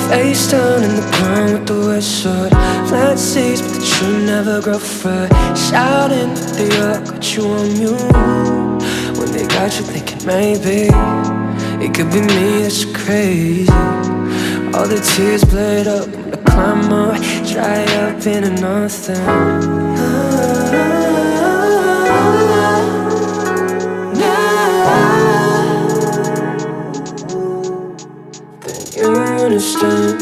Face down in the ground with the wet sword. Flat seas, but the true never grow fur. Shouting that they all got you on mute, when they got you thinking maybe it could be me that's crazy. All the tears bled up, the climb up, dry up into nothing. You understand.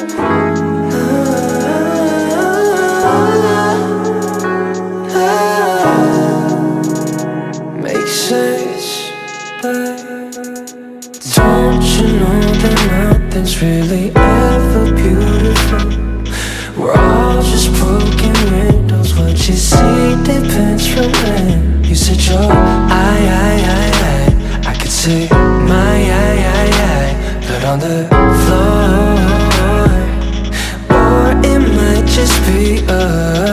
Makes sense, but don't you know that nothing's really ever beautiful? We're all just broken windows. What you see depends from when you said your I could say my I, but on the floor, or it might just be us.